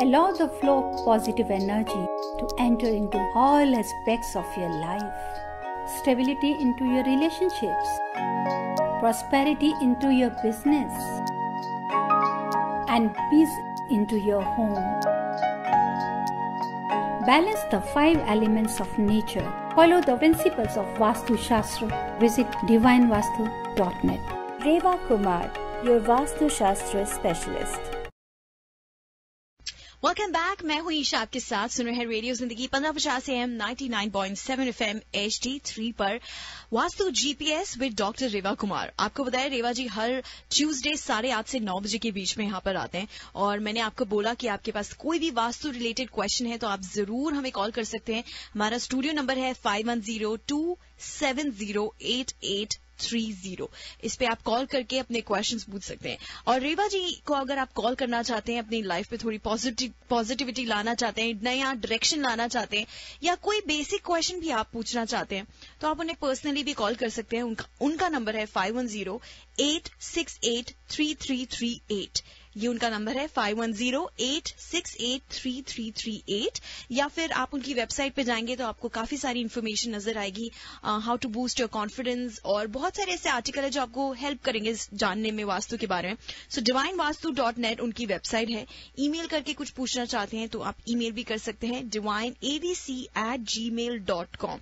Allow the flow of positive energy to enter into all aspects of your life. Stability into your relationships. Prosperity into your business. And peace into your home. Balance the 5 elements of nature. Follow the principles of Vastu Shastra. Visit divinevastu.net. Reva Kumar, your Vastu Shastra specialist. Welcome back. मैं हूं ईशा, आपके साथ सुन रहे हैं radio जिंदगी 1550 AM 99.7 FM HD3 पर vastu GPS with doctor रेवा कुमार। आपको बताया रेवा जी हर ट्यूसडे 8:30 से 9 बजे के बीच में यहाँ पर आते हैं और मैंने आपको बोला कि आपके पास कोई भी वास्तु रिलेटेड क्वेश्चन है तो आप जरूर हमें कॉल कर सकते हैं। हमारा स्टूडियो नंबर है 5102708830। इस पे आप कॉल करके अपने क्वेश्चंस पूछ सकते हैं। और रेवा जी को अगर आप कॉल करना चाहते हैं, अपनी लाइफ पे थोड़ी पॉजिटिविटी लाना चाहते हैं, नया डायरेक्शन लाना चाहते हैं या कोई बेसिक क्वेश्चन भी आप पूछना चाहते हैं तो आप उन्हें पर्सनली भी कॉल कर सकते हैं। उनका नंबर है 5108683338। ये उनका नंबर है 5108683338। या फिर आप उनकी वेबसाइट पे जाएंगे तो आपको काफी सारी इन्फॉर्मेशन नजर आएगी, how to boost your confidence, और बहुत सारे ऐसे आर्टिकल है जो आपको हेल्प करेंगे जानने में वास्तु के बारे में। सो divinevastu.net उनकी वेबसाइट है। ईमेल करके कुछ पूछना चाहते हैं तो आप ईमेल भी कर सकते हैं divineabc@gmail.com।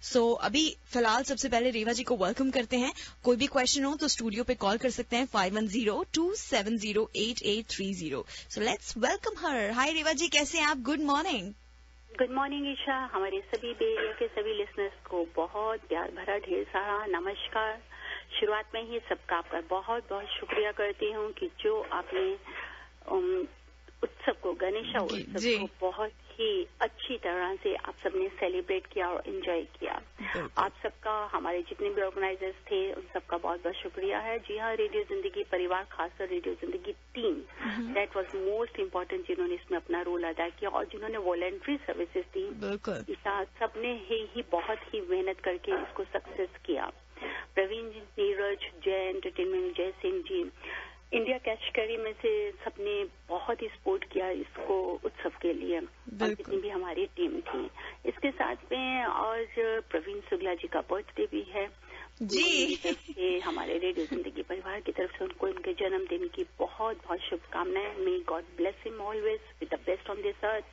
सो अभी फिलहाल सबसे पहले रेवा जी को वेलकम करते हैं। कोई भी क्वेश्चन हो तो स्टूडियो पे कॉल कर सकते हैं 5102708830। सो लेट्स वेलकम हर। हाय रेवा जी, कैसे हैं आप? Good morning. Good morning Isha. हमारे सभी बेरिया के सभी लिसनर्स को बहुत प्यार भरा ढेर सारा नमस्कार। शुरुआत में ही सबका आपका बहुत बहुत शुक्रिया करती हूँ कि जो आपने उत्सव को, गणेशा उत्सव को बहुत ही अच्छी तरह से आप सबने सेलिब्रेट किया और एंजॉय किया। आप सबका, हमारे जितने भी ऑर्गेनाइजर्स थे उन सबका बहुत बहुत शुक्रिया है। जी हाँ, रेडियो जिंदगी परिवार, खासकर रेडियो जिंदगी team, that was most important, जिन्होंने इसमें अपना रोल अदा किया और जिन्होंने वॉलंटरी सर्विसेज दी। सबने ही बहुत ही मेहनत करके इसको सक्सेस किया। प्रवीण जी, नीरज, जय एंटरटेनमेंट, जय Singh ji, India catch carry में से सबने बहुत ही सपोर्ट किया इसको उत्सव के लिए, और जितनी भी हमारी टीम थी। इसके साथ में और प्रवीण शुक्ला जी का बर्थडे भी है जी। हमारे रेडियो जिंदगी परिवार की तरफ से उनको उनके जन्मदिन की बहुत बहुत शुभकामनाएं। मे God bless him always with the best on this earth.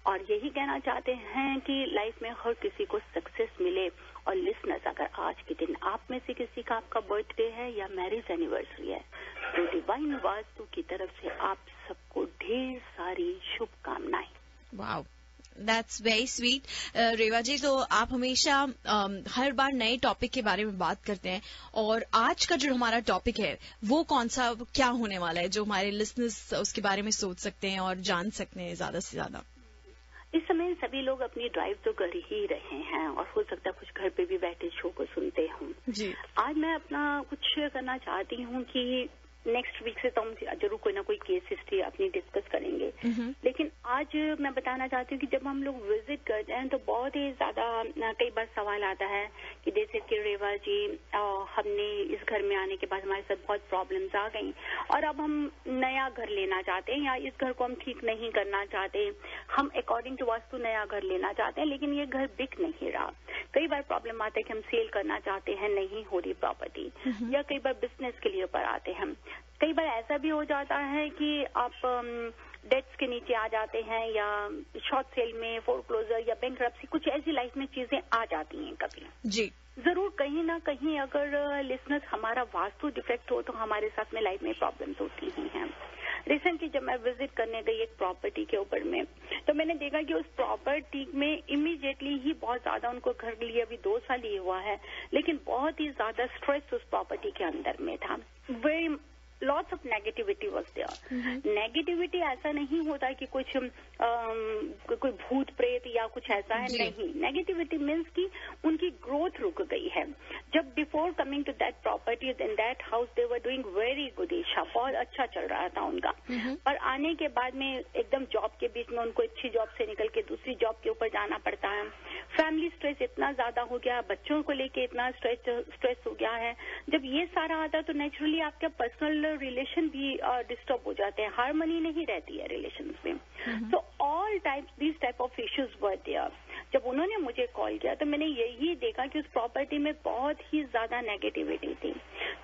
और यही कहना चाहते हैं कि लाइफ में हर किसी को सक्सेस मिले। और लिसनर्स, अगर आज के दिन आप में से किसी का आपका बर्थडे है या मैरिज एनिवर्सरी है तो डिवाइन वास्तु की तरफ से आप सबको ढेर सारी शुभकामनाएं। Wow, that's very sweet. Reva ji, तो आप हमेशा हर बार नए टॉपिक के बारे में बात करते हैं और आज का जो हमारा टॉपिक है वो कौन सा, क्या होने वाला है जो हमारे लिसनर्स उसके बारे में सोच सकते हैं और जान सकते हैं ज्यादा से ज्यादा? इस समय सभी लोग अपनी ड्राइव तो कर ही रहे हैं और हो सकता है कुछ घर पे भी बैठे शो को सुनते हों। आज मैं अपना कुछ करना चाहती हूँ कि नेक्स्ट वीक से तो हम जरूर कोई ना कोई केस हिस्ट्री अपनी डिस्कस करेंगे, लेकिन आज मैं बताना चाहती हूँ कि जब हम लोग विजिट करते हैं तो बहुत ही ज्यादा कई बार सवाल आता है कि जैसे कि रेवा जी, हमने इस घर में आने के बाद हमारे साथ बहुत प्रॉब्लम्स आ गई और अब हम नया घर लेना चाहते हैं या इस घर को हम ठीक नहीं करना चाहते, हम अकॉर्डिंग टू वास्तु नया घर लेना चाहते हैं लेकिन ये घर बिक नहीं रहा। कई बार प्रॉब्लम आता है कि हम सेल करना चाहते हैं, नहीं हो रही प्रॉपर्टी, या कई बार बिजनेस के लिए ऊपर आते हैं। कई बार ऐसा भी हो जाता है कि आप डेट्स के नीचे आ जाते हैं या शॉर्ट सेल में फोरक्लोजर या बैंकरप्सी, कुछ ऐसी लाइफ में चीजें आ जाती हैं कभी जी। जरूर कहीं ना कहीं अगर लिसनर्स हमारा वास्तु डिफेक्ट हो तो हमारे साथ में लाइफ में प्रॉब्लम्स होती ही हैं। रिसेंटली जब मैं विजिट करने गई एक प्रॉपर्टी के ऊपर में तो मैंने देखा कि उस प्रॉपर्टी में इमीडिएटली ही बहुत ज्यादा, उनको घर लिए अभी 2 साल ही हुआ है, लेकिन बहुत ही ज्यादा स्ट्रेस उस प्रॉपर्टी के अंदर में था। Very lots of negativity was there. Negativity ऐसा नहीं होता कि कुछ कोई भूत प्रेत या कुछ ऐसा है, नहीं। नेगेटिविटी मीन्स कि उनकी ग्रोथ रुक गई है। जब before coming to that property in that house they were doing very good Isha, बहुत अच्छा चल रहा था उनका, पर आने के बाद में एकदम जॉब के बीच में उनको अच्छी जॉब से निकल के दूसरी जॉब के ऊपर जाना पड़ता है, फैमिली स्ट्रेस इतना ज्यादा हो गया, बच्चों को लेके इतना स्ट्रेस हो गया है। जब ये सारा आता है तो नेचुरली आपके पर्सनल रिलेशन भी डिस्टर्ब हो जाते हैं, हार्मनी नहीं रहती है रिलेशन में। So all types these type of issues were there. जब उन्होंने मुझे कॉल किया तो मैंने यही देखा कि उस प्रॉपर्टी में बहुत ही ज्यादा नेगेटिविटी थी।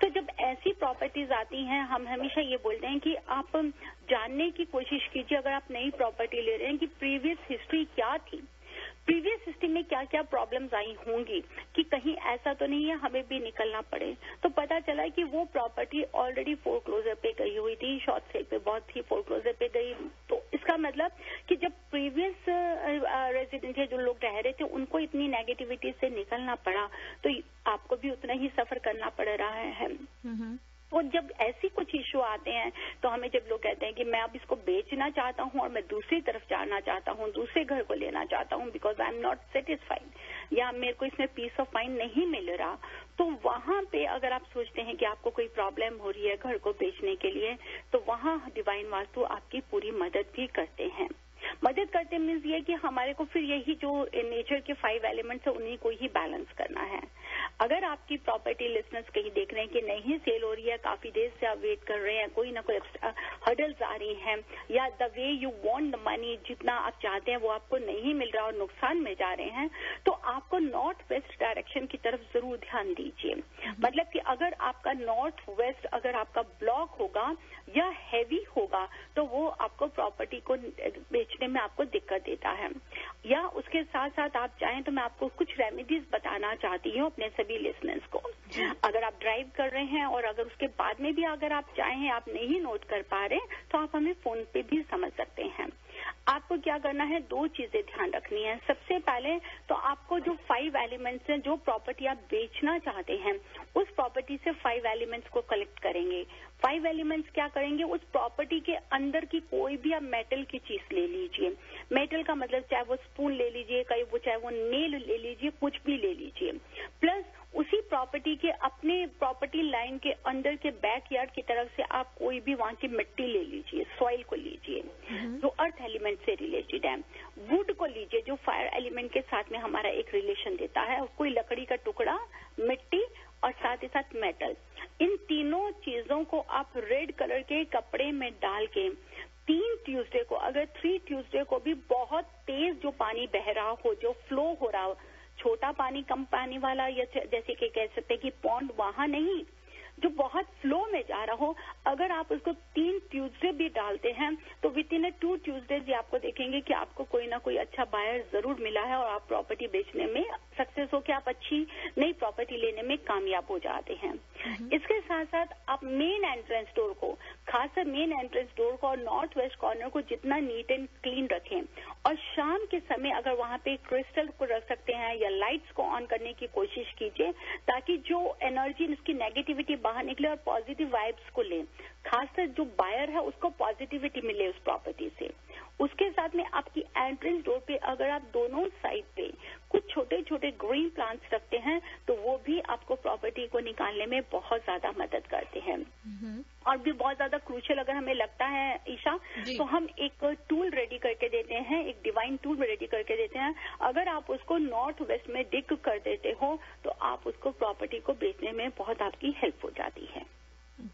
तो जब ऐसी प्रॉपर्टीज आती हैं, हम हमेशा ये बोलते हैं कि आप जानने की कोशिश कीजिए, अगर आप नई प्रॉपर्टी ले रहे हैं, कि प्रीवियस हिस्ट्री क्या थी, प्रीवियस हिस्ट्री में क्या क्या प्रॉब्लम्स आई होंगी, कि कहीं ऐसा तो नहीं है हमें भी निकलना पड़े। तो पता चला कि वो प्रॉपर्टी ऑलरेडी फोरक्लोजर पे गई हुई थी, शॉर्ट सेल पे बहुत थी, फोरक्लोजर पे गई। तो इसका मतलब कि जब प्रीवियस रेजिडेंट जो लोग रह रहे थे उनको इतनी नेगेटिविटी से निकलना पड़ा, तो आपको भी उतना ही सफर करना पड़ रहा है। तो जब ऐसी कुछ इश्यू आते हैं तो हमें जब लोग कहते हैं कि मैं अब इसको बेचना चाहता हूं और मैं दूसरी तरफ जाना चाहता हूं, दूसरे घर को लेना चाहता हूं because I am not satisfied, या मेरे को इसमें पीस ऑफ माइंड नहीं मिल रहा, तो वहां पे अगर आप सोचते हैं कि आपको कोई प्रॉब्लम हो रही है घर को बेचने के लिए, तो वहां डिवाइन वास्तु आपकी पूरी मदद भी करते हैं। मदद करते मीन्स ये कि हमारे को फिर यही जो नेचर के 5 एलिमेंट्स है उन्हीं को ही बैलेंस करना है। अगर आपकी प्रॉपर्टी लिस्टनर्स कहीं देख रहे हैं कि नहीं सेल हो रही है, काफी देर से आप वेट कर रहे हैं, कोई ना कोई हर्डल्स आ रही हैं, या the way you want the money, जितना आप चाहते हैं वो आपको नहीं मिल रहा और नुकसान में जा रहे हैं, तो आपको नॉर्थ वेस्ट डायरेक्शन की तरफ जरूर ध्यान दीजिए। मतलब कि अगर आपका नॉर्थ वेस्ट अगर आपका ब्लॉक होगा या हैवी होगा तो वो आपको प्रॉपर्टी को बेचने में आपको दिक्कत देता है। या उसके साथ साथ आप चाहें तो मैं आपको कुछ रेमेडीज बताना चाहती हूँ अपने सभी लिसनर्स को। अगर आप ड्राइव कर रहे हैं और अगर उसके बाद में भी अगर आप चाहें आप नहीं नोट कर पा रहे तो आप हमें फोन पे भी समझ सकते हैं। आपको क्या करना है, 2 चीजें ध्यान रखनी है। सबसे पहले तो आपको जो 5 एलिमेंट्स हैं, जो प्रॉपर्टी आप बेचना चाहते हैं उस प्रॉपर्टी से 5 एलिमेंट्स को कलेक्ट करेंगे। 5 एलिमेंट्स क्या करेंगे, उस प्रॉपर्टी के अंदर की कोई भी आप मेटल की चीज ले लीजिए। मेटल का मतलब चाहे वो स्पून ले लीजिए, चाहे वो नेल ले लीजिए, कुछ भी ले लीजिए। प्लस उसी प्रॉपर्टी के अपने प्रॉपर्टी लाइन के अंदर के बैकयार्ड की तरफ से आप कोई भी वहां की मिट्टी ले लीजिए, सॉइल को लीजिए जो अर्थ एलिमेंट से रिलेटेड है। वुड को लीजिए जो फायर एलिमेंट के साथ में हमारा एक रिलेशन देता है, कोई लकड़ी का टुकड़ा, मिट्टी और साथ ही साथ मेटल। इन तीनों चीजों को आप रेड कलर के कपड़े में डाल के 3 ट्यूसडे को, अगर 3 ट्यूसडे को भी बहुत तेज जो पानी बह रहा हो, जो फ्लो हो रहा हो, छोटा पानी कम पानी वाला, या जैसे कि कह सकते हैं कि पॉन्ड, वहां नहीं, जो बहुत फ्लो में जा रहा हो, अगर आप उसको 3 ट्यूसडे भी डालते हैं तो विद इन 2 ट्यूसडेज आपको देखेंगे कि आपको कोई ना कोई अच्छा बायर जरूर मिला है और आप प्रॉपर्टी बेचने में सक्सेस हो के आप अच्छी नई प्रॉपर्टी लेने में कामयाब हो जाते हैं। इसके साथ साथ आप मेन एंट्रेंस डोर को, खासकर मेन एंट्रेंस डोर को और नॉर्थ वेस्ट कॉर्नर को जितना नीट एंड क्लीन रखें, और शाम के समय अगर वहां पे क्रिस्टल को रख सकते हैं या लाइट्स को ऑन करने की कोशिश कीजिए, ताकि जो एनर्जी, उसकी नेगेटिविटी बाहर निकले और पॉजिटिव वाइब्स को ले। खासकर जो बायर है उसको पॉजिटिविटी मिले उस प्रॉपर्टी से। उसके साथ में आपकी एंट्रेंस डोर पे अगर आप दोनों साइड पे कुछ छोटे छोटे ग्रीन प्लांट्स रखते हैं तो वो भी आपको प्रॉपर्टी को निकालने में बहुत ज्यादा मदद करते हैं। और भी बहुत ज्यादा क्रूशियल अगर हमें लगता है ईशा, तो हम एक टूल रेडी करके देते हैं, एक डिवाइन टूल रेडी करके देते हैं। अगर आप उसको नॉर्थ वेस्ट में डिग कर देते हो तो आप उसको प्रॉपर्टी को बेचने में बहुत आपकी हेल्प हो जाती है।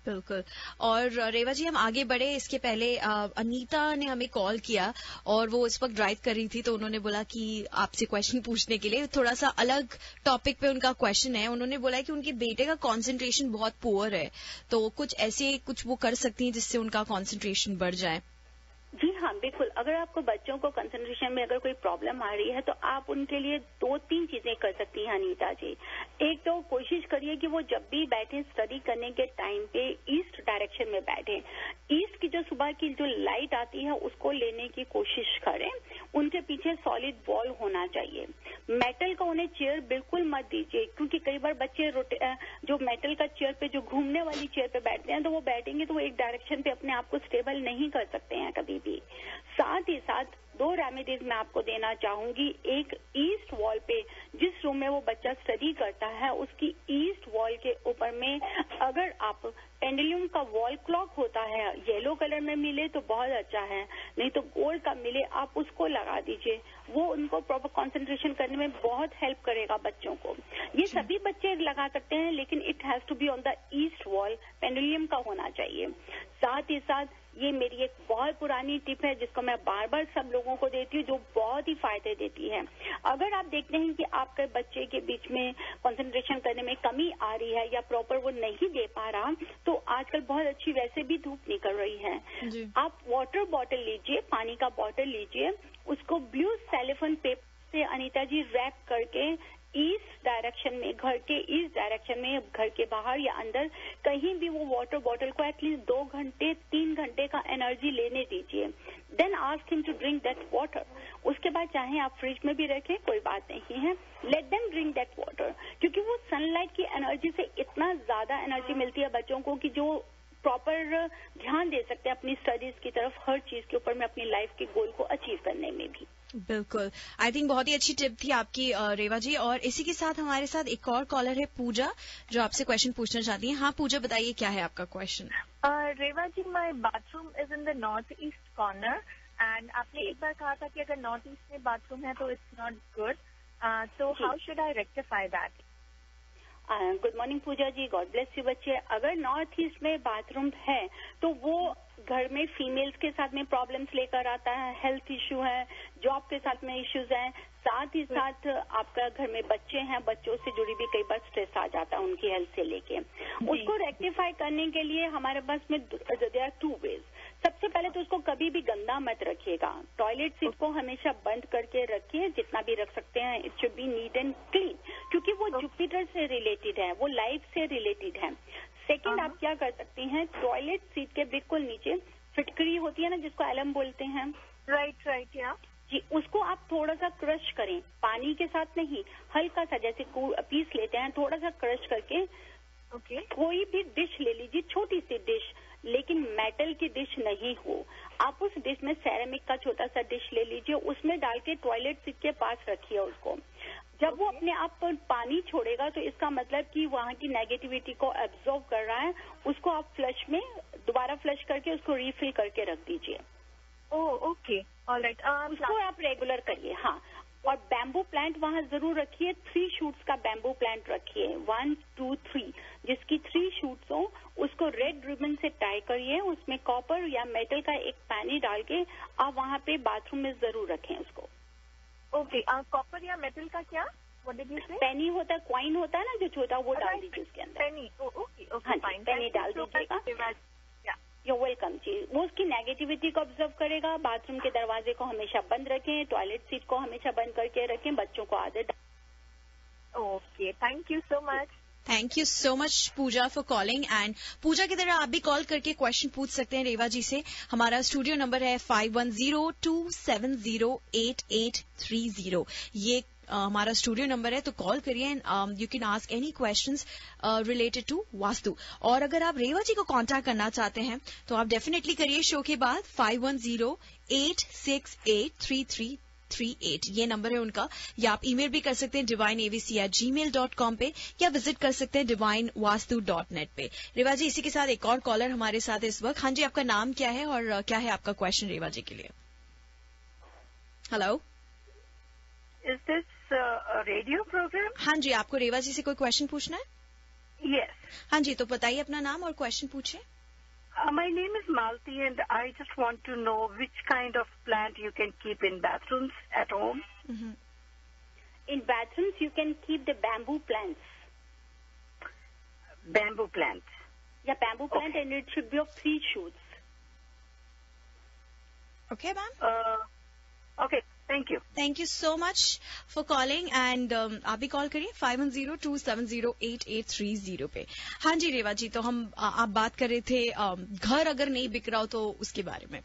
बिल्कुल। और रेवा जी, हम आगे बढ़े इसके पहले अनीता ने हमें कॉल किया और वो इस वक्त ड्राइव कर रही थी, तो उन्होंने बोला कि आपसे क्वेश्चन पूछने के लिए, थोड़ा सा अलग टॉपिक पे उनका क्वेश्चन है। उन्होंने बोला है कि उनके बेटे का कंसंट्रेशन बहुत पुअर है, तो कुछ वो कर सकती हैं जिससे उनका कंसंट्रेशन बढ़ जाए। जी हाँ, बिल्कुल। अगर आपको बच्चों को कंसंट्रेशन में अगर कोई प्रॉब्लम आ रही है तो आप उनके लिए 2-3 चीजें कर सकती हैं अनीता जी। एक तो कोशिश करिए कि वो जब भी बैठे स्टडी करने के टाइम पे ईस्ट डायरेक्शन में बैठे। ईस्ट की जो सुबह की जो लाइट आती है उसको लेने की कोशिश करें। उनके पीछे सॉलिड वॉल होना चाहिए। मेटल का उन्हें चेयर बिल्कुल मत दीजिए, क्योंकि कई बार बच्चे जो मेटल का चेयर पे, जो घूमने वाली चेयर पे बैठते हैं, तो वो बैठेंगे तो वो एक डायरेक्शन पे अपने आप को स्टेबल नहीं कर सकते हैं कभी भी। साथ ही साथ 2 रेमेडीज मैं आपको देना चाहूंगी। एक, ईस्ट वॉल पे, जिस रूम में वो बच्चा स्टडी करता है उसकी ईस्ट वॉल के ऊपर में अगर आप पेंडुलम का वॉल क्लॉक होता है, येलो कलर में मिले तो बहुत अच्छा है, नहीं तो गोल्ड का मिले आप उसको लगा दीजिए। वो उनको प्रॉपर कंसंट्रेशन करने में बहुत हेल्प करेगा बच्चों को। ये सभी बच्चे लगा सकते हैं, लेकिन it has to be on the east wall, pendulum का होना चाहिए। साथ ही साथ ये मेरी एक बहुत पुरानी टिप है जिसको मैं बार बार सब लोगों को देती हूँ, जो बहुत ही फायदे देती है। अगर आप देखते हैं कि आपके बच्चे के बीच में कंसंट्रेशन करने में कमी आ रही है या प्रॉपर वो नहीं दे पा रहा, तो आजकल बहुत अच्छी वैसे भी धूप निकल रही है, आप वाटर बॉटल लीजिए, पानी का बॉटल लीजिए, उसको ब्लू सेलोफेन पेपर से अनीता जी रैप करके ईस्ट डायरेक्शन में, घर के ईस्ट डायरेक्शन में, घर के बाहर या अंदर कहीं भी वो वाटर बॉटल को एटलीस्ट 2 घंटे 3 घंटे का एनर्जी लेने दीजिए। Then ask him to drink that water. उसके बाद चाहे आप फ्रिज में भी रखें, कोई बात नहीं है, let them drink that water, क्योंकि वो सनलाइट की एनर्जी से इतना ज्यादा एनर्जी मिलती है बच्चों को कि जो प्रॉपर ध्यान दे सकते हैं अपनी स्टडीज की तरफ, हर चीज के ऊपर में, अपनी लाइफ के गोल को अचीव करने में भी। बिल्कुल, आई थिंक बहुत ही अच्छी टिप थी आपकी रेवा जी। और इसी के साथ हमारे साथ एक और कॉलर है पूजा, जो आपसे क्वेश्चन पूछना चाहती हैं। हाँ पूजा, बताइए क्या है आपका question. Reva ji, my bathroom is in the north east corner and आपने एक बार कहा था कि अगर नॉर्थ ईस्ट में बाथरूम है तो इट्स नॉट गुड, तो how should I rectify that? Good morning Pooja ji, God bless you बच्चे। अगर नॉर्थ ईस्ट में बाथरूम है तो वो घर में फीमेल्स के साथ में प्रॉब्लम्स लेकर आता है, हेल्थ इश्यू है, जॉब के साथ में इश्यूज हैं, साथ ही साथ आपका घर में बच्चे हैं, बच्चों से जुड़ी भी कई बार स्ट्रेस आ जाता है उनकी हेल्थ से लेके। उसको रेक्टिफाई करने के लिए हमारे पास में देयर आर 2 वेज। सबसे पहले तो उसको कभी भी गंदा मत रखिएगा, टॉयलेट सीट को हमेशा बंद करके रखिए, जितना भी रख सकते हैं। It should be neat and clean, क्योंकि वो जुपिटर से रिलेटेड है, वो लाइफ से रिलेटेड है। सेकंड, आप क्या कर सकती हैं, टॉयलेट सीट के बिल्कुल नीचे फिटकरी होती है ना, जिसको एलम बोलते हैं, राइट या जी, उसको आप थोड़ा सा क्रश करें, पानी के साथ नहीं, हल्का सा, जैसे पीस लेते हैं, थोड़ा सा क्रश करके। ओके। कोई भी डिश ले लीजिए, छोटी सी डिश, लेकिन मेटल की डिश नहीं हो। आप उस डिश में सेरेमिक का छोटा सा डिश ले लीजिए, उसमें डाल के टॉयलेट सीट के पास रखिए उसको। जब वो अपने आप पर पानी छोड़ेगा तो इसका मतलब कि वहाँ की नेगेटिविटी को एब्जॉर्ब कर रहा है, उसको आप फ्लश में दोबारा फ्लश करके उसको रिफिल करके रख दीजिए। Okay, alright. उसको आप रेगुलर करिए। हाँ, और बैम्बू प्लांट वहाँ जरूर रखिए, 3 शूट्स का बैम्बू प्लांट रखिए, 1 2 3, जिसकी 3 शूट्स हो। उसको रेड रिबन से टाई करिए, उसमें कॉपर या मेटल का एक पैनी डाल के आप वहाँ पे बाथरूम में जरूर रखें उसको। ओके, कॉपर या मेटल का क्या? व्हाट डिड यू से? पेनी होता है, क्वाइन होता है ना जो छोटा, वो डाल दीजिए उसके अंदर। पेनी, ओके, हाँ जी, पेनी डाल दीजिएगा। यू वेलकम जी। वो उसकी नेगेटिविटी को ऑब्जर्व करेगा। बाथरूम के दरवाजे को हमेशा बंद रखें, टॉयलेट सीट को हमेशा बंद करके रखें, बच्चों को आदत। Okay, thank you so much. Thank you so much Pooja for calling. And Pooja की तरह आप भी कॉल करके क्वेश्चन पूछ सकते हैं रेवा जी से। हमारा स्टूडियो नंबर है 5102708830। ये हमारा स्टूडियो नंबर है, तो कॉल करिए and you can ask any questions related to vastu. और अगर आप रेवा जी को कांटेक्ट करना चाहते हैं तो आप डेफिनेटली करिए शो के बाद 5108683338, ये नंबर है उनका। या आप ईमेल भी कर सकते हैं divineavc@gmail.com पे, या विजिट कर सकते हैं divinevastu.net पे। रेवा जी, इसी के साथ एक और कॉलर हमारे साथ इस वक्त। हाँ जी, आपका नाम क्या है और क्या है आपका क्वेश्चन रेवा जी के लिए? Hello, is this radio programme? हाँ जी, आपको रेवा जी से कोई क्वेश्चन पूछना है? यस। हाँ जी, तो बताइए अपना नाम और क्वेश्चन पूछिए। My name is Malti and I just want to know which kind of plant you can keep in bathrooms at home. In bathrooms, you can keep the bamboo plants. Bamboo plants. Yeah, bamboo plant, and it should be of 3 shoots. Okay, ma'am. Okay, thank you. Thank you so much for calling and आप भी call करिए 5102708830 पे। हाँ जी रेवा जी, तो आप बात कर रहे थे घर अगर नहीं बिक रहा हो तो उसके बारे में।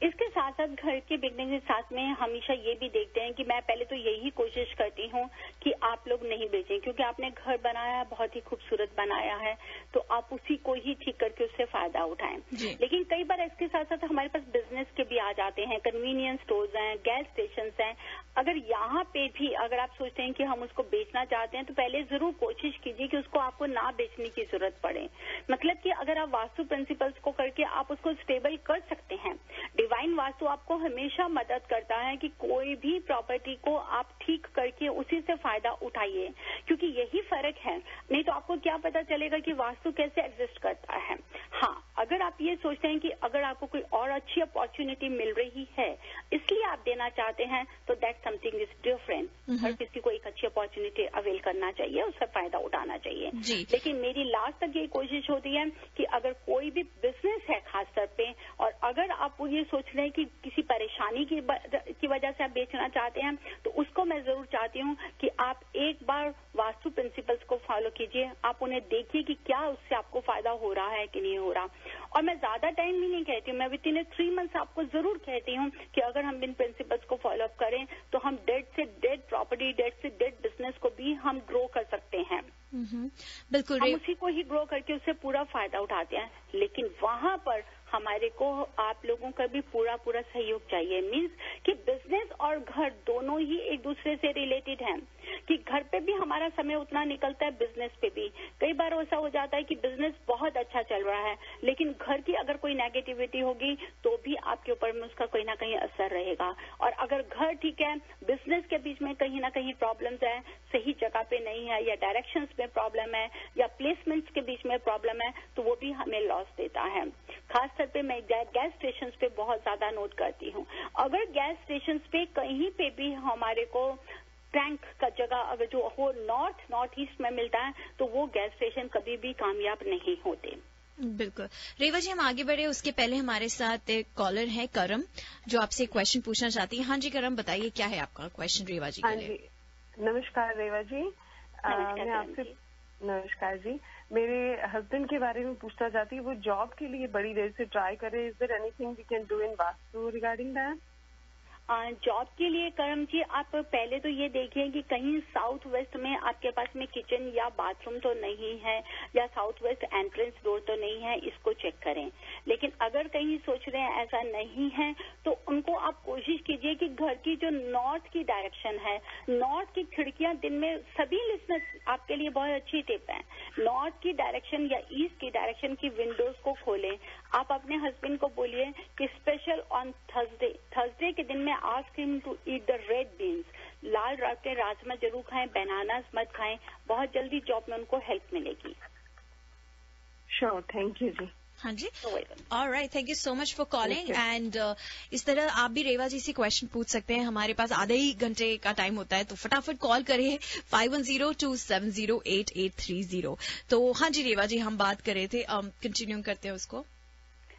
इसके साथ साथ घर के बिकने के साथ में हमेशा ये भी देखते हैं कि मैं पहले तो यही कोशिश करती हूँ कि आप लोग नहीं बेचें, क्योंकि आपने घर बनाया है, बहुत ही खूबसूरत बनाया है, तो आप उसी को ही ठीक करके उससे फायदा उठाएं। लेकिन कई बार इसके साथ साथ हमारे पास बिजनेस के भी आ जाते हैं, कन्वीनियंस स्टोर्स हैं, गैस स्टेशन हैं। अगर यहाँ पे भी अगर आप सोचते हैं कि हम उसको बेचना चाहते हैं तो पहले जरूर कोशिश कीजिए कि उसको आपको ना बेचने की जरूरत पड़े। मतलब कि अगर आप वास्तु प्रिंसिपल्स को करके आप उसको स्टेबल कर सकते हैं। डिवाइन वास्तु आपको हमेशा मदद करता है कि कोई भी प्रॉपर्टी को आप ठीक करके उसी से फायदा उठाइए, क्योंकि यही फर्क है। नहीं तो आपको क्या पता चलेगा कि वास्तु कैसे एग्जिस्ट करता है। हाँ, अगर आप ये सोचते हैं कि अगर आपको कोई और अच्छी अपॉर्चुनिटी मिल रही है इसलिए आप देना चाहते हैं तो दैट समथिंग इज डिफरेंट। हर किसी को एक अच्छी अपॉर्चुनिटी अवेल करना चाहिए, उससे फायदा उठाना चाहिए। लेकिन मेरी लास्ट तक ये कोशिश होती है कि अगर कोई भी बिजनेस है खास तौर पे, और अगर आप ये सोच रहे हैं कि किसी परेशानी की वजह से आप बेचना चाहते हैं तो उसको मैं जरूर चाहती हूँ कि आप एक बार वास्तु प्रिंसिपल्स को फॉलो कीजिए। आप उन्हें देखिए कि क्या उससे आपको फायदा हो रहा है कि नहीं हो रहा। और मैं ज्यादा टाइम भी नहीं कहती हूँ, मैं विद इन 3 मंथ्स आपको जरूर कहती हूँ कि अगर हम इन प्रिंसिपल्स को फॉलो अप करें तो हम डेड से डेड प्रॉपर्टी, डेड से डेड बिजनेस को भी हम ग्रो कर सकते हैं। बिल्कुल, हम उसी को ही ग्रो करके उससे पूरा फायदा उठाते हैं। लेकिन वहां पर हमारे को आप लोगों का भी पूरा सहयोग चाहिए। मीन्स कि बिजनेस और घर दोनों ही एक दूसरे से रिलेटेड हैं, कि घर पे भी हमारा समय उतना निकलता है, बिजनेस पे भी। कई बार ऐसा हो जाता है कि बिजनेस बहुत अच्छा चल रहा है लेकिन घर की अगर कोई नेगेटिविटी होगी तो भी आपके ऊपर में उसका कोई ना कहीं असर रहेगा। और अगर घर ठीक है, बिजनेस के बीच में कहीं ना कहीं प्रॉब्लम्स है, सही जगह पे नहीं है, या डायरेक्शंस में प्रॉब्लम है, या प्लेसमेंट्स के बीच में प्रॉब्लम है, तो वो भी हमें लॉस देता है। खास तौर पे मैं गैस स्टेशन पे बहुत ज्यादा नोट करती हूँ। अगर गैस स्टेशन पे कहीं पे भी हमारे को टैंक का जगह अगर जो हो नॉर्थ ईस्ट में मिलता है तो वो गैस स्टेशन कभी भी कामयाब नहीं होते। बिल्कुल। रेवा जी, हम आगे बढ़े उसके पहले हमारे साथ एक कॉलर है करम, जो आपसे क्वेश्चन पूछना चाहती है। हाँ जी करम, बताइए क्या है आपका क्वेश्चन रेवा जी के लिए। नमस्कार रेवा जी। मैं आपसे नमस्कार जी, मेरे हस्बैंड के बारे में पूछना चाहती हूँ। वो जॉब के लिए बड़ी देर से ट्राई कर रहे हैं। Is there anything we can do in vastu regarding that? Job के लिए करम जी, आप पहले तो ये देखिए कि कहीं साउथ वेस्ट में आपके पास में किचन या बाथरूम तो नहीं है, या साउथ वेस्ट एंट्रेंस डोर तो नहीं है, इसको चेक करें। लेकिन अगर कहीं सोच रहे हैं ऐसा नहीं है तो उनको आप कोशिश कीजिए कि घर की जो नॉर्थ की डायरेक्शन है, नॉर्थ की खिड़कियां, दिन में सभी लिसनर्स आपके लिए बहुत अच्छी टिप है, नॉर्थ की डायरेक्शन या ईस्ट की डायरेक्शन की विंडोज को खोलें। आप अपने हस्बैंड को बोलिए कि स्पेशल ऑन थर्सडे के दिन में ask him to eat the red beans, लाल रंग के राजमा जरूर खाएं, बनानास मत खाएं, बहुत जल्दी जॉब में उनको हेल्प मिलेगी। श्योर, थैंक यू जी। हाँ जी, alright, thank you so much for calling. And इस तरह आप भी रेवा जी से क्वेश्चन पूछ सकते हैं। हमारे पास आधे ही घंटे का टाइम होता है, तो फटाफट कॉल करिए 5102708830। तो हाँ जी रेवा जी, हम बात कर रहे थे, कंटिन्यू करते हैं उसको।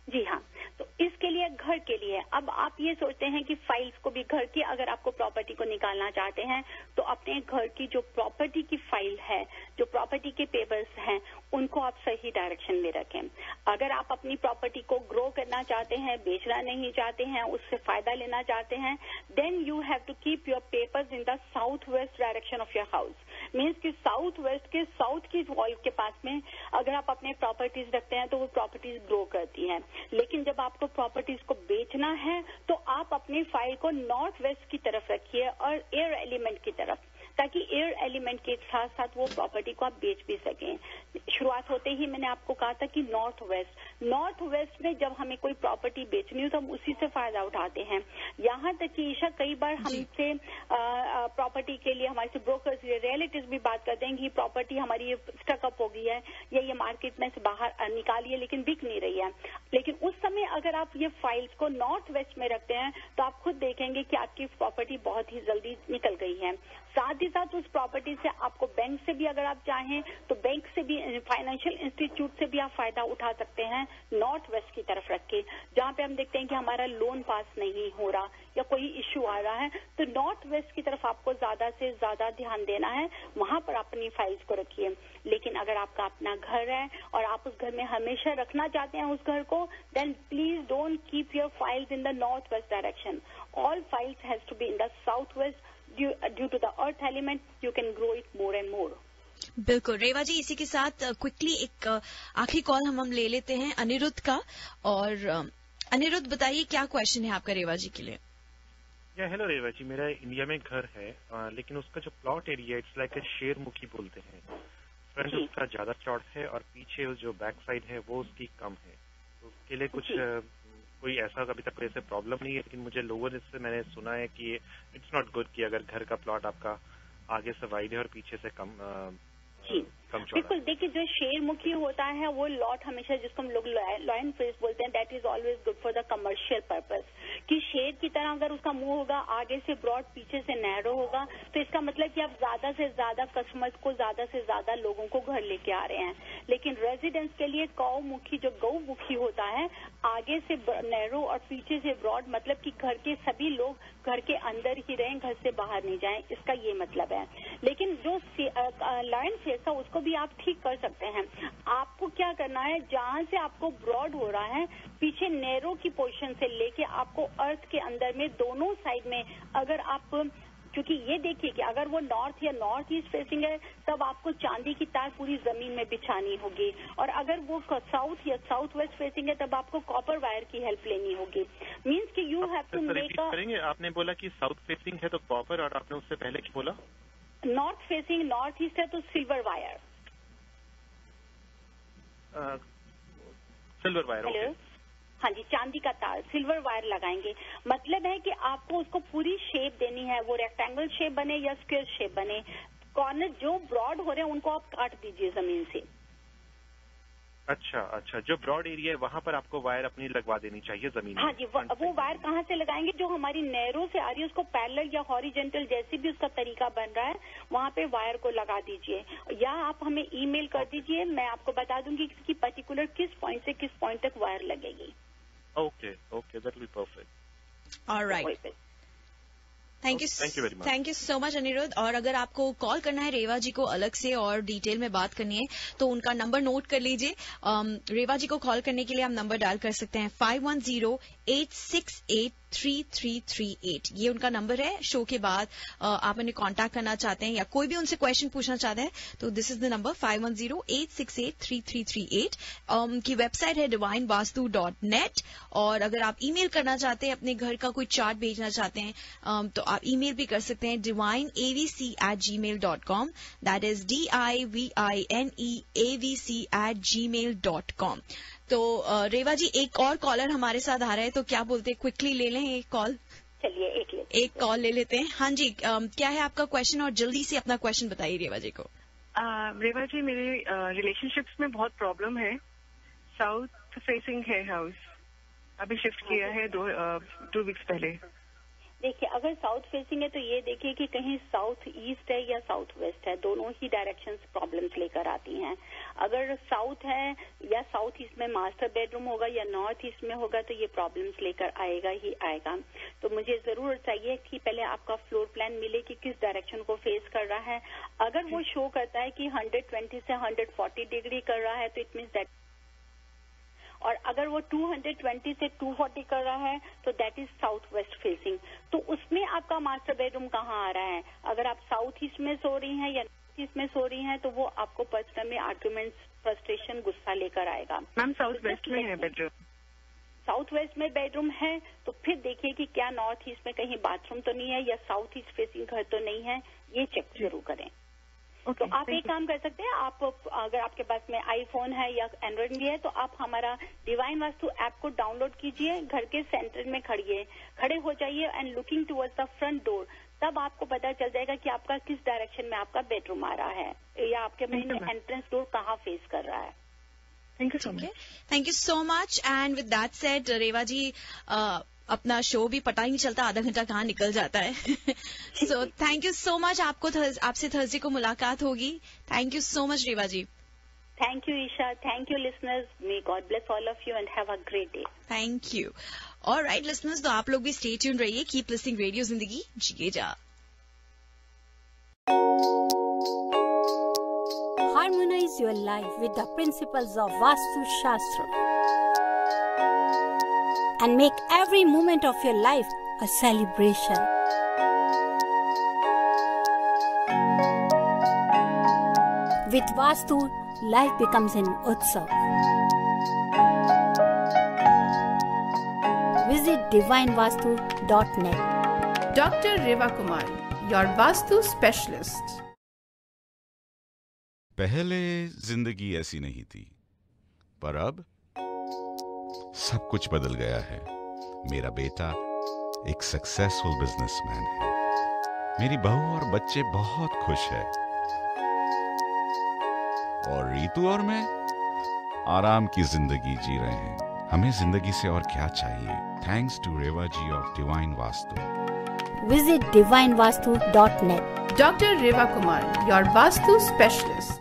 जी हाँ, तो इसके लिए घर के लिए अब आप ये सोचते हैं कि फाइल्स को भी घर की, अगर आपको प्रॉपर्टी को निकालना चाहते हैं तो अपने घर की जो प्रॉपर्टी की फाइल है, जो प्रॉपर्टी के पेपर्स हैं, उनको आप सही डायरेक्शन में रखें। अगर आप अपनी प्रॉपर्टी को ग्रो करना चाहते हैं, बेचना नहीं चाहते हैं, उससे फायदा लेना चाहते हैं, then you have to keep your papers in the south west direction of your house. Means कि साउथ वेस्ट के साउथ की वॉल के पास में अगर आप अपने प्रॉपर्टीज रखते हैं तो वो प्रॉपर्टीज ग्रो करती हैं। लेकिन जब आपको प्रॉपर्टीज को बेचना है तो आप अपनी फाइल को नॉर्थ वेस्ट की तरफ रखिए और एयर एलिमेंट की तरफ, ताकि एयर एलिमेंट के साथ साथ वो प्रॉपर्टी को आप बेच भी सकें। शुरुआत होते ही मैंने आपको कहा था कि नॉर्थ वेस्ट में जब हमें कोई प्रॉपर्टी बेचनी हो तो हम उसी से फायदा उठाते हैं। यहाँ तक कि ईशा कई बार हमसे प्रॉपर्टी के लिए हमारे से ब्रोकर्स, रियलिटीज भी बात करते हैं कि प्रॉपर्टी हमारी स्टकअप हो गई है या ये मार्केट में से बाहर निकालिए लेकिन बिक नहीं रही है। लेकिन उस समय अगर आप ये फाइल्स को नॉर्थ वेस्ट में रखते हैं तो आप खुद देखेंगे कि आपकी प्रॉपर्टी बहुत ही जल्दी निकल गई है। साथ ही साथ उस प्रॉपर्टी से आपको बैंक से भी, अगर आप चाहें तो बैंक से भी, फाइनेंशियल इंस्टीट्यूट से भी आप फायदा उठा सकते हैं नॉर्थ वेस्ट की तरफ रख के। जहां पे हम देखते हैं कि हमारा लोन पास नहीं हो रहा या कोई इश्यू आ रहा है तो नॉर्थ वेस्ट की तरफ आपको ज्यादा से ज्यादा ध्यान देना है, वहां पर अपनी फाइल्स को रखिए। लेकिन अगर आपका अपना घर है और आप उस घर में हमेशा रखना चाहते हैं उस घर को, then please don't keep your files in the north west direction. All files has to be in the south west. Due to the earth element, you can grow it more and more. बिल्कुल रेवा जी, इसी के साथ quickly एक आखिरी call हम ले लेते हैं अनिरुद्ध का। और अनिरुद्ध, बताइए क्या क्वेश्चन है आपका रेवा जी के लिए। या हेलो रेवा जी, मेरा इंडिया में घर है, लेकिन उसका जो प्लॉट एरिया इट्स लाइक शेरमुखी बोलते हैं। फ्रंट उसका ज्यादा चौड़ा है और पीछे जो बैक साइड है वो उसकी कम है। तो उसके लिए कुछ कोई ऐसा अभी तक ऐसे प्रॉब्लम नहीं है, लेकिन मुझे लोगों से मैंने सुना है कि इट्स नॉट गुड कि अगर घर का प्लॉट आपका आगे से वाइड है और पीछे से कम बिल्कुल। देखिए, जो शेरमुखी होता है वो लॉट हमेशा, जिसको हम लोग लॉयन फेस बोलते हैं, that is always good for the commercial purpose. कि शेर की तरह अगर उसका मुंह होगा आगे से ब्रॉड पीछे से नैरो होगा, तो इसका मतलब कि आप ज्यादा से ज्यादा कस्टमर्स को, ज्यादा से ज्यादा लोगों को घर लेके आ रहे हैं। लेकिन रेजिडेंस के लिए गौमुखी, जो गौमुखी होता है, आगे से नैरो और पीछे से ब्रॉड, मतलब कि घर के सभी लोग घर के अंदर ही रहें, घर से बाहर नहीं जाएं, इसका ये मतलब है। लेकिन जो लॉयन फेस है उसको भी आप ठीक कर सकते हैं। आपको क्या करना है, जहां से आपको ब्रॉड हो रहा है, पीछे नैरो की पोजीशन से लेके आपको अर्थ के अंदर में दोनों साइड में, अगर आप, क्योंकि ये देखिए कि अगर वो नॉर्थ या नॉर्थ ईस्ट फेसिंग है तब आपको चांदी की तार पूरी जमीन में बिछानी होगी, और अगर वो साउथ या साउथ वेस्ट फेसिंग है तब आपको कॉपर वायर की हेल्प लेनी होगी। मीन्स कि you have to make a, करेंगे। आपने बोला कि साउथ फेसिंग है तो कॉपर, और आपने उससे पहले क्या बोला? नॉर्थ फेसिंग नॉर्थ ईस्ट है तो silver wire. Silver wire, okay. हाँ जी, चांदी का तार, सिल्वर वायर लगाएंगे। मतलब है कि आपको उसको पूरी शेप देनी है, वो रेक्टेंगल शेप बने या स्क्वायर शेप बने। कॉर्नर जो ब्रॉड हो रहे हैं उनको आप काट दीजिए जमीन से। अच्छा, जो ब्रॉड एरिया है वहाँ पर आपको वायर अपनी लगवा देनी चाहिए जमीन में। हाँ जी, वो वायर कहाँ से लगाएंगे? जो हमारी नैरो से आ रही है उसको पैरेलल या हॉरिजेंटल, जैसे भी उसका तरीका बन रहा है, वहाँ पे वायर को लगा दीजिए, या आप हमें ईमेल कर दीजिए, मैं आपको बता दूंगी कि पर्टिकुलर किस पॉइंट से किस पॉइंट तक वायर लगेगी। Okay, that will be perfect. Alright, thank you so much Aniruddh. और अगर आपको कॉल करना है रेवा जी को अलग से और डिटेल में बात करनी है तो उनका नंबर नोट कर लीजिए। रेवा जी को कॉल करने के लिए आप नंबर डायल कर सकते हैं 5108683338। ये उनका नंबर है। शो के बाद आप उन्हें कांटेक्ट करना चाहते हैं या कोई भी उनसे क्वेश्चन पूछना चाहते हैं तो दिस इज द नंबर 5108683338। उनकी वेबसाइट है divinevastu.net। और अगर आप ईमेल करना चाहते हैं, अपने घर का कोई चार्ट भेजना चाहते हैं तो आप ईमेल भी कर सकते हैं divineavc@gmail.com। That is divineavc@gmail.com। तो रेवा जी, एक और कॉलर हमारे साथ आ रहे हैं, तो क्या बोलते हैं, क्विकली ले लें एक कॉल? चलिए एक कॉल ले लेते हैं। हाँ जी, क्या है आपका क्वेश्चन, और जल्दी से अपना क्वेश्चन बताइए रेवा जी को। रेवा जी, मेरे रिलेशनशिप्स में बहुत प्रॉब्लम है। साउथ फेसिंग है हाउस, अभी शिफ्ट किया है 2 वीक्स पहले। देखिए, अगर साउथ फेसिंग है तो ये देखिए कि कहीं साउथ ईस्ट है या साउथ वेस्ट है, दोनों ही डायरेक्शंस प्रॉब्लम्स लेकर आती हैं। अगर साउथ है या साउथ ईस्ट में मास्टर बेडरूम होगा या नॉर्थ ईस्ट में होगा तो ये प्रॉब्लम्स लेकर आएगा ही आएगा। तो मुझे जरूर चाहिए कि पहले आपका फ्लोर प्लान मिले कि किस डायरेक्शन को फेस कर रहा है। अगर वो शो करता है कि 120 से 140 डिग्री कर रहा है तो इट मीन्स दैट, और अगर वो 220 से 240 कर रहा है तो that is south west facing. तो उसमें आपका मास्टर बेडरूम कहाँ आ रहा है? अगर आप साउथ ईस्ट में सो रही हैं या नॉर्थ ईस्ट में सो रही हैं तो वो आपको पर्सनल में आर्ग्यूमेंट्स, फ्रस्ट्रेशन, गुस्सा लेकर आएगा। मैम, साउथ वेस्ट में है बेडरूम। साउथ वेस्ट में बेडरूम है तो फिर देखिए कि क्या नॉर्थ ईस्ट में कहीं बाथरूम तो नहीं है या साउथ ईस्ट फेसिंग घर तो नहीं है, ये चेक जरूर करें। तो आप एक काम कर सकते हैं, आप अगर आपके पास में आईफोन है या एंड्रॉइड भी है तो आप हमारा डिवाइन वास्तु ऐप को डाउनलोड कीजिए, घर के सेंटर में खड़े हो जाइए and looking towards the front door. तब आपको पता चल जाएगा कि आपका किस डायरेक्शन में आपका बेडरूम आ रहा है या आपके मेन एंट्रेंस डोर कहाँ फेस कर रहा है। Thank you so much. And with that said, Reva ji, अपना शो भी पता ही नहीं चलता आधा घंटा कहाँ निकल जाता है। So thank you so much. आपसे थर्सडे को मुलाकात होगी। Thank you so much Reva ji. Thank you Isha, thank you listeners, may God bless all of you and have a great day. Thank you. Alright listeners, तो आप लोग भी स्टे ट्यून्ड रहिए, keep listening radio Zindagi जिए जा। Harmonize your life with the principles of Vastu Shastra and make every moment of your life a celebration. With Vastu, life becomes an Utsav. Visit divinevastu.net. Dr. Reva Kumar, your Vastu specialist. पहले जिंदगी ऐसी नहीं थी, पर अब सब कुछ बदल गया है। मेरा बेटा एक सक्सेसफुल बिजनेसमैन है। मेरी बहू और बच्चे बहुत खुश हैं। और रीतू और मैं आराम की जिंदगी जी रहे हैं। हमें जिंदगी से और क्या चाहिए? Thanks to Reva ji of Divine Vastu. Visit divinevastu.net. Dr. Reva Kumar, your Vastu specialist.